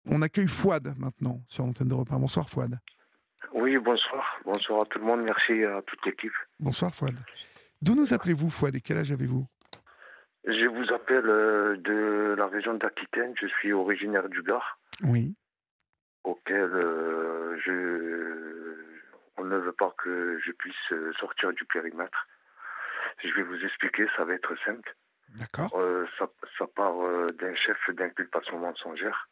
On accueille Fouad maintenant sur l'antenne d'Europe 1. Bonsoir Fouad. Oui, bonsoir. Bonsoir à tout le monde. Merci à toute l'équipe. Bonsoir Fouad. D'où nous appelez-vous Fouad et quel âge avez-vous? Je vous appelle de la région d'Aquitaine. Je suis originaire du Gard, Oui. auquel on ne veut pas que je puisse sortir du périmètre. Je vais vous expliquer, ça va être simple. D'accord. Ça part d'un chef d'inculpation mensongère,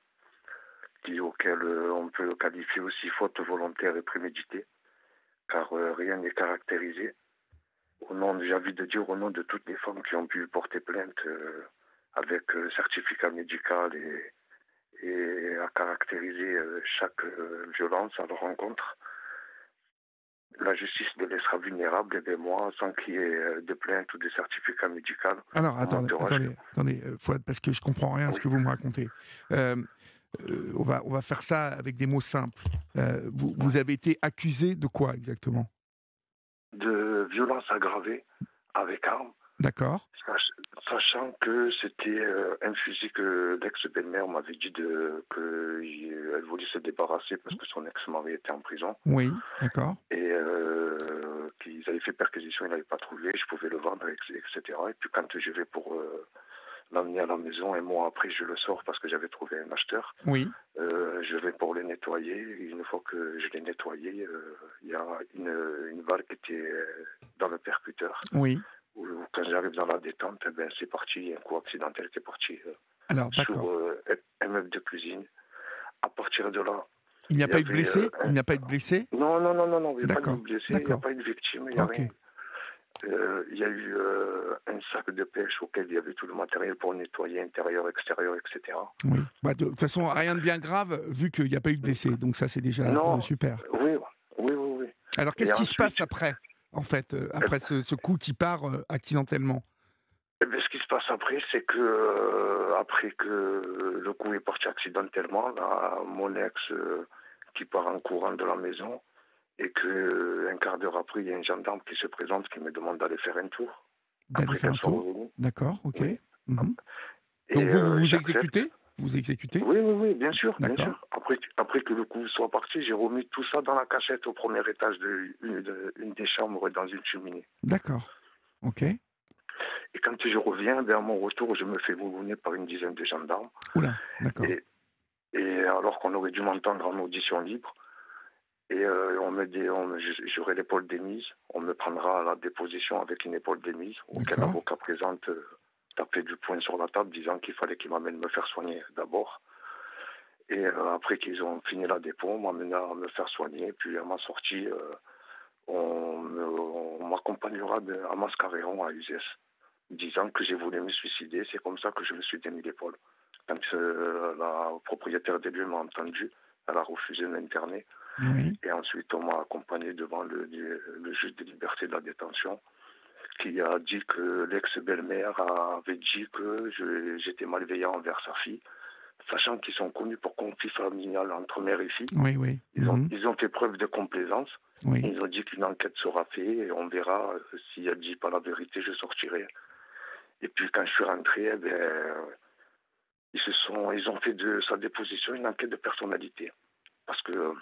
auquel on peut le qualifier aussi faute volontaire et préméditée, car rien n'est caractérisé. J'ai envie de dire au nom de toutes les femmes qui ont pu porter plainte avec certificat médical et à caractériser chaque violence à leur rencontre. La justice les laissera vulnérables, et bien moi, sans qu'il y ait de plainte ou de certificat médical. Alors attendez, Fouad, parce que je comprends rien à ce Oui. que vous me racontez. On va faire ça avec des mots simples. Vous avez été accusé de quoi exactement? De violence aggravée avec arme, D'accord. sachant que c'était un fusil que l'ex-belle-mère m'avait dit qu'elle voulait se débarrasser parce que son ex-mari était en prison. Oui, d'accord. Et qu'ils avaient fait perquisition, ils n'avaient pas trouvé, je pouvais le vendre, etc. Et puis quand je vais pour l'amener à la maison, un mois après, je le sors parce que j'avais trouvé un acheteur. Oui. Je vais pour le nettoyer. Et une fois que je l'ai nettoyé, il y a une balle qui était dans le percuteur. Oui. Quand j'arrive dans la détente, c'est parti, un coup accidentel qui est parti Alors, sur d'accord. un meuble de cuisine. À partir de là, Il n'y a il y pas eu de avait blessé? Il n'y a pas eu de blessé? non, il n'y a pas de D'accord. blessé, il n'y a D'accord. pas eu de victime, il n'y a Ok. rien. Il y a eu un sac de pêche auquel il y avait tout le matériel pour nettoyer intérieur, extérieur, etc. Oui. Bah, de toute façon, rien de bien grave, vu qu'il n'y a pas eu de blessé. Donc ça, c'est déjà Non, super. oui. Alors, Et qu'est-ce qui se passe ensuite, après, en fait, eh après ce coup qui part accidentellement? ce qui se passe après, c'est que après que le coup est parti accidentellement, là, mon ex qui part en courant de la maison, et que un quart d'heure après, il y a un gendarme qui se présente, qui me demande d'aller faire un tour, D'aller après faire qu'elle un soit tour? revenue. D'accord, ok. Oui. Mhm. Et Donc vous j'accepte. exécutez? Vous exécutez? Oui, bien sûr, bien D'accord. sûr. Après que le coup soit parti, j'ai remis tout ça dans la cachette au premier étage une des chambres dans une cheminée. D'accord. Ok. Et quand je reviens, à mon retour, je me fais bourgonner par une dizaine de gendarmes. Oula, d'accord. Et, et alors qu'on aurait dû m'entendre en audition libre, et j'aurai l'épaule démise, on me prendra à la déposition avec une épaule démise, auquel D'accord. l'avocat présente taper du poing sur la table, disant qu'il fallait qu'il m'amène me faire soigner d'abord. Et après qu'ils ont fini la dépôt, on m'amène à me faire soigner. Puis à ma sortie, on m'accompagnera à Mascaréron, à Uzès, disant que j'ai voulu me suicider. C'est comme ça que je me suis démis l'épaule. Quand la propriétaire des lieux m'a entendu, elle a refusé de m'interner. Oui. Et ensuite, on m'a accompagné devant le juge des libertés de la détention, qui a dit que l'ex-belle-mère avait dit que j'étais malveillant envers sa fille, sachant qu'ils sont connus pour conflit familial entre mère et fille. Oui, oui. Mhm. Ils ont fait preuve de complaisance. Oui. Ils ont dit qu'une enquête sera faite et on verra si elle dit pas la vérité, je sortirai. Et puis quand je suis rentré, ils ont fait de sa déposition une enquête de personnalité. Parce que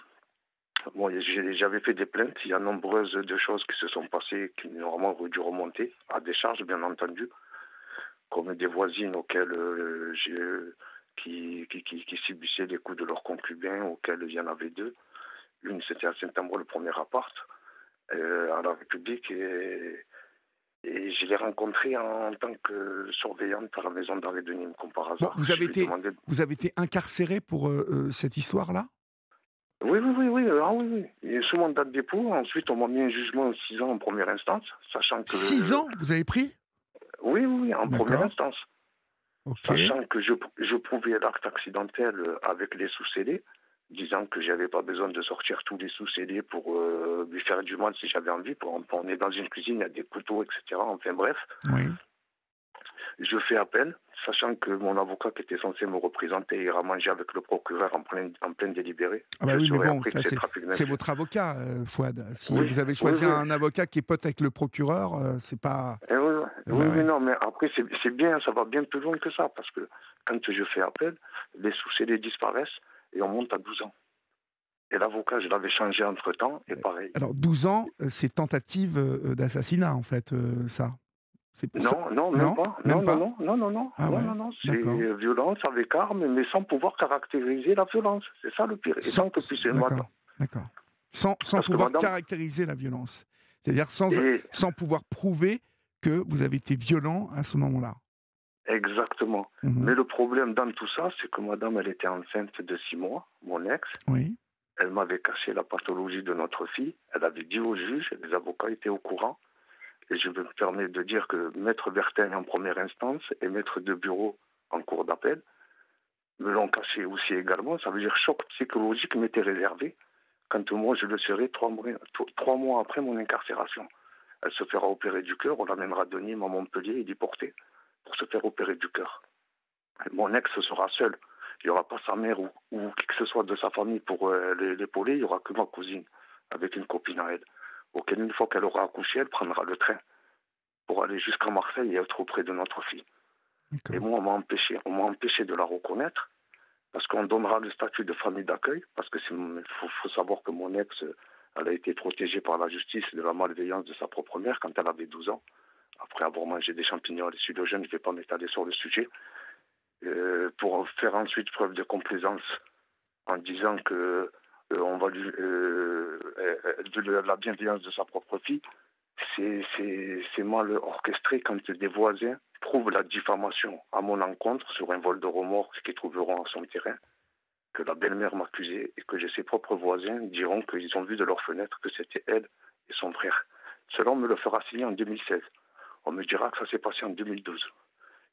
j'avais fait des plaintes, il y a nombreuses de choses qui se sont passées qui normalement auraient dû remonter à des charges, bien entendu, comme des voisines auxquelles qui subissaient les coups de leurs concubins, auxquels il y en avait deux. Une, c'était à Saint-Amour, le premier appart, à la République, et je l'ai rencontrée en tant que surveillante à la maison d'arrêt de Nîmes, comme par Bon, hasard. Je lui ai demandé... vous avez été incarcéré pour cette histoire-là? Oui. Et sous mandat de dépôt, ensuite on m'a mis un jugement de 6 ans en première instance, sachant que... 6 ans, vous avez pris? Oui, en première D'accord. instance. Ok. Sachant que je prouvais l'acte accidentel avec les sous-scellés, disant que j'avais pas besoin de sortir tous les sous-scellés pour lui faire du mal si j'avais envie. On est dans une cuisine, il y a des couteaux, etc. Enfin bref, Oui. je fais appel, sachant que mon avocat qui était censé me représenter ira manger avec le procureur en plein délibéré. Ah bah Je oui, mais saurais bon, après que ça c'est trafic c'est d'influence. votre avocat, Fouad. Si Oui, vous avez oui, choisi oui. un avocat qui est pote avec le procureur, c'est pas... Bah Oui, ouais. non, mais après, c'est bien, ça va bien plus loin que ça, parce que quand je fais appel, les sous-scellés disparaissent, et on monte à 12 ans. Et l'avocat, je l'avais changé entre-temps, et pareil. Alors 12 ans, c'est tentative d'assassinat en fait, ça. C'est pour ça. Non, non, même Non, pas. Non, même non, pas. non, non, non, non, Ah non, ouais, non, non. d'accord. C'est violence avec arme, mais sans pouvoir caractériser la violence. C'est ça le pire. Et sans que puisse D'accord, d'accord. Sans parce que pouvoir madame, caractériser la violence. C'est-à-dire et sans pouvoir prouver que vous avez été violent à ce moment-là. exactement. Mhm. Mais le problème dans tout ça, c'est que madame, elle était enceinte de 6 mois, mon ex. Oui. Elle m'avait caché la pathologie de notre fille. Elle avait dit au juge, les avocats étaient au courant. Et je me permets de dire que Maître Bertin en première instance et Maître de bureau en cour d'appel me l'ont caché aussi également. Ça veut dire choc psychologique m'était réservé quand moi je le serai 3 mois après mon incarcération. Elle se fera opérer du cœur, on l'amènera de Nîmes à Montpellier et déportée pour se faire opérer du cœur. Mon ex sera seul. Il n'y aura pas sa mère ou qui que ce soit de sa famille pour l'épauler. Il n'y aura que ma cousine avec une copine à elle. Auquel, une fois qu'elle aura accouché, elle prendra le train pour aller jusqu'à Marseille et être auprès de notre fille. Et moi, on m'a empêché de la reconnaître parce qu'on donnera le statut de famille d'accueil, parce que faut savoir que mon ex, elle a été protégée par la justice de la malveillance de sa propre mère quand elle avait 12 ans. Après avoir mangé des champignons à l'issue de jeûne, je ne vais pas m'étaler sur le sujet. Pour faire ensuite preuve de complaisance en disant que on va lui, de la bienveillance de sa propre fille, c'est mal orchestré quand des voisins trouvent la diffamation à mon encontre sur un vol de remorque qu'ils trouveront à son terrain, que la belle-mère m'accusait et que ses propres voisins diront qu'ils ont vu de leur fenêtre que c'était elle et son frère. Cela, on me le fera signer en 2016. On me dira que ça s'est passé en 2012.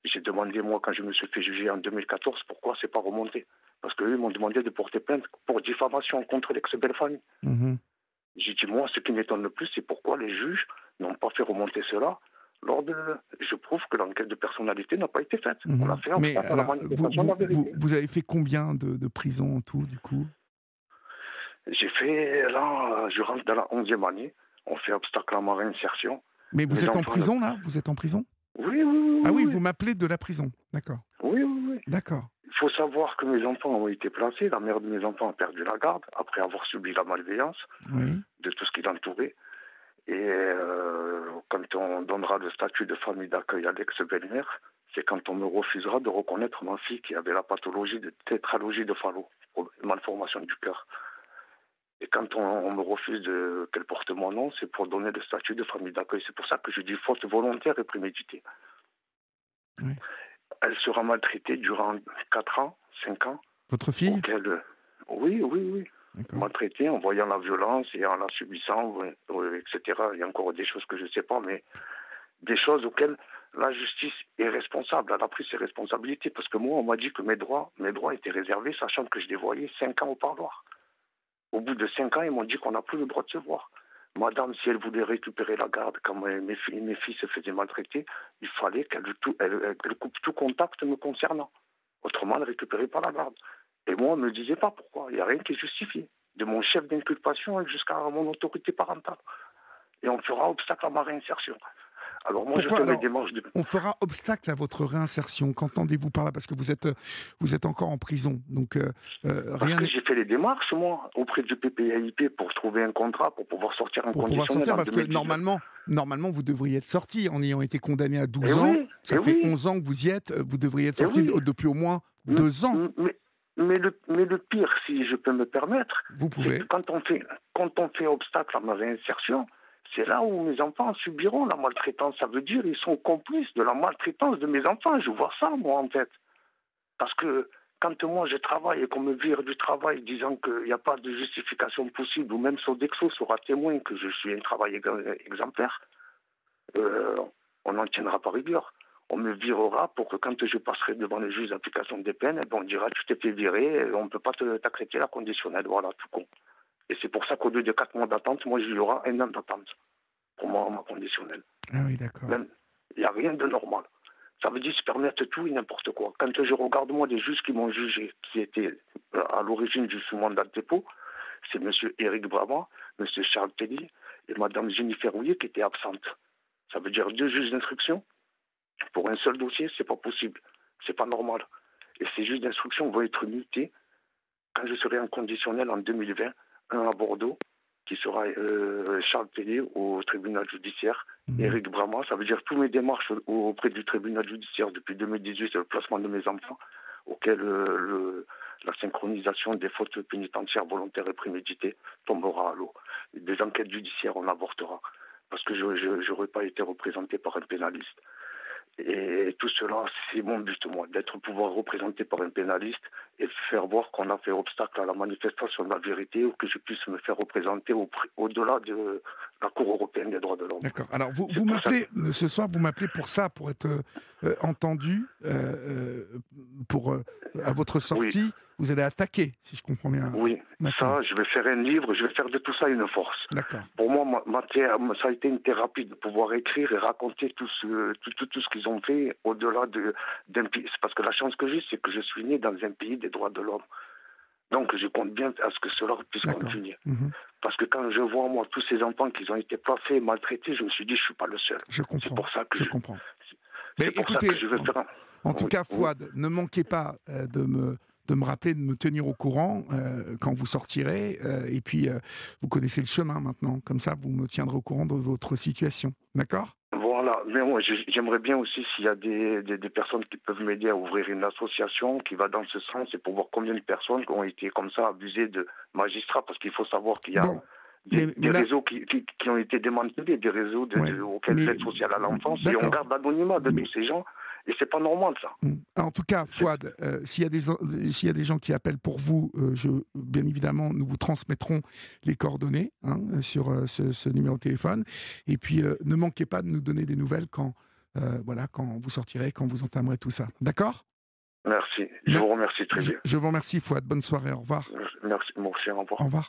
J'ai demandé, moi, quand je me suis fait juger en 2014, pourquoi c'est pas remonté. Parce qu'eux m'ont demandé de porter plainte pour diffamation contre l'ex-belle-famille. Mhm. J'ai dit, moi, ce qui m'étonne le plus, c'est pourquoi les juges n'ont pas fait remonter cela. Je prouve que l'enquête de personnalité n'a pas été faite. Mhm. On a fait Mais obstacle à la alors, manifestation de la vérité. vous avez fait combien de prisons en tout, du coup? J'ai fait, là, je rentre dans la 11e année. On fait obstacle à ma réinsertion. Mais vous Mes êtes en enfants, prison, là? Vous êtes en prison? oui, oui, oui, Ah oui, oui, vous m'appelez de la prison. D'accord. oui, oui, oui. D'accord. Il faut savoir que mes enfants ont été placés. La mère de mes enfants a perdu la garde après avoir subi la malveillance Oui. de tout ce qui l'entourait. Et quand on donnera le statut de famille d'accueil à l'ex-belle-mère, c'est quand on me refusera de reconnaître ma fille qui avait la pathologie de tétralogie de Fallot, malformation du cœur. Et quand on me refuse qu'elle porte mon nom, c'est pour donner le statut de famille d'accueil. C'est pour ça que je dis faute volontaire et préméditée. Oui. Elle sera maltraitée durant 4 ans, 5 ans, Votre fille? oui, oui, oui. D'accord. Maltraitée en voyant la violence et en la subissant, etc. Il y a encore des choses que je ne sais pas, mais des choses auxquelles la justice est responsable. Elle a pris ses responsabilités parce que moi, on m'a dit que mes droits étaient réservés, sachant que je les voyais 5 ans au parloir. Au bout de 5 ans, ils m'ont dit qu'on n'a plus le droit de se voir. Madame, si elle voulait récupérer la garde quand mes filles se faisaient maltraiter, il fallait qu'elle coupe tout contact me concernant. Autrement, elle récupérait pas la garde. Et moi, on ne me disait pas pourquoi. Il n'y a rien qui est justifié. De mon chef d'inculpation jusqu'à mon autorité parentale. Et on fera obstacle à ma réinsertion. Alors moi, je Pourquoi fais mes alors démarches de... on fera obstacle à votre réinsertion? Qu'entendez-vous par là? Parce que vous êtes encore en prison, donc Parce rien que n'est... j'ai fait les démarches, moi, auprès du PPAIP pour trouver un contrat, pour pouvoir sortir en Pour pouvoir conditionnel sortir, en parce que 2019. normalement, vous devriez être sorti en ayant été condamné à Et 12 ans. oui, et Ça fait oui, 11 ans que vous y êtes. Vous devriez être et sorti oui. depuis au moins M- 2 ans. mais le pire, si je peux me permettre, Vous c'est pouvez. que quand on fait obstacle à ma réinsertion, c'est là où mes enfants subiront la maltraitance. Ça veut dire qu'ils sont complices de la maltraitance de mes enfants. Je vois ça, moi, en fait. Parce que quand moi je travaille et qu'on me vire du travail disant qu'il n'y a pas de justification possible, ou même Sodexo sera témoin que je suis un travail exemplaire, euh, on n'en tiendra pas rigueur. On me virera pour que quand je passerai devant le juge d'application des peines, on dira tu t'es fait virer, on ne peut pas t'accepter la conditionnelle. Voilà, tout con. Et c'est pour ça qu'au lieu de 4 mois d'attente, moi il y aura 1 an d'attente pour moi, ma conditionnelle. Ah oui, d'accord. Même, il n'y a rien de normal. Ça veut dire se permettre tout et n'importe quoi. Quand je regarde, moi, des juges qui m'ont jugé, qui étaient à l'origine du sous-mandat de dépôt, c'est M. Éric Brabant, M. Charles Telly et Mme Jennifer Rouillet qui étaient absentes. Ça veut dire 2 juges d'instruction pour un seul dossier, c'est pas possible. C'est pas normal. Et ces juges d'instruction vont être mutés quand je serai en conditionnel en 2020, un à Bordeaux, qui sera Charles Tellier au tribunal judiciaire, Éric Brama, ça veut dire tous mes démarches auprès du tribunal judiciaire depuis 2018, le placement de mes enfants, auquel la synchronisation des fautes pénitentiaires volontaires et préméditées tombera à l'eau. Des enquêtes judiciaires, on avortera, parce que je n'aurais pas été représenté par un pénaliste. Et tout cela, c'est mon but, moi, d'être pouvoir représenté par un pénaliste et faire voir qu'on a fait obstacle à la manifestation de la vérité ou que je puisse me faire représenter au-delà de la Cour européenne des droits de l'homme. D'accord. Alors, vous m'appelez, ce soir, vous m'appelez pour ça, pour être entendu, à votre sortie. Oui. Vous allez attaquer, si je comprends bien. Oui, ça, je vais faire un livre, je vais faire de tout ça une force. D'accord. Pour moi, ça a été une thérapie de pouvoir écrire et raconter tout ce qu'ils ont fait au-delà d'un pays. C'est parce que la chance que j'ai, c'est que je suis né dans un pays des droits de l'homme. Donc, je compte bien à ce que cela puisse continuer. Parce que quand je vois, moi, tous ces enfants qui ont été placés, maltraités, je me suis dit, je ne suis pas le seul. Je comprends. C'est pour ça que je comprends. Mais c'est pour écoutez, ça que je vais faire en tout cas, Fouad, ne manquez pas de me rappeler, de me tenir au courant quand vous sortirez. Et puis, vous connaissez le chemin maintenant. Comme ça, vous me tiendrez au courant de votre situation. D'accord ? Voilà. Mais moi, j'aimerais bien aussi, s'il y a des personnes qui peuvent m'aider à ouvrir une association qui va dans ce sens et pour voir combien de personnes ont été comme ça abusées de magistrats. Parce qu'il faut savoir qu'il y a des réseaux qui ont été démantelés, des réseaux auxquels l'aide sociale à l'enfance. Et on garde l'anonymat de tous ces gens. Et c'est pas normal, ça. En tout cas, Fouad, s'il y a des gens qui appellent pour vous, bien évidemment, nous vous transmettrons les coordonnées sur ce numéro de téléphone. Et puis, ne manquez pas de nous donner des nouvelles quand vous sortirez, quand vous entamerez tout ça. D'accord ? Merci. Je vous remercie très bien. Je vous remercie, Fouad. Bonne soirée. Au revoir. Merci. Au revoir. Au revoir.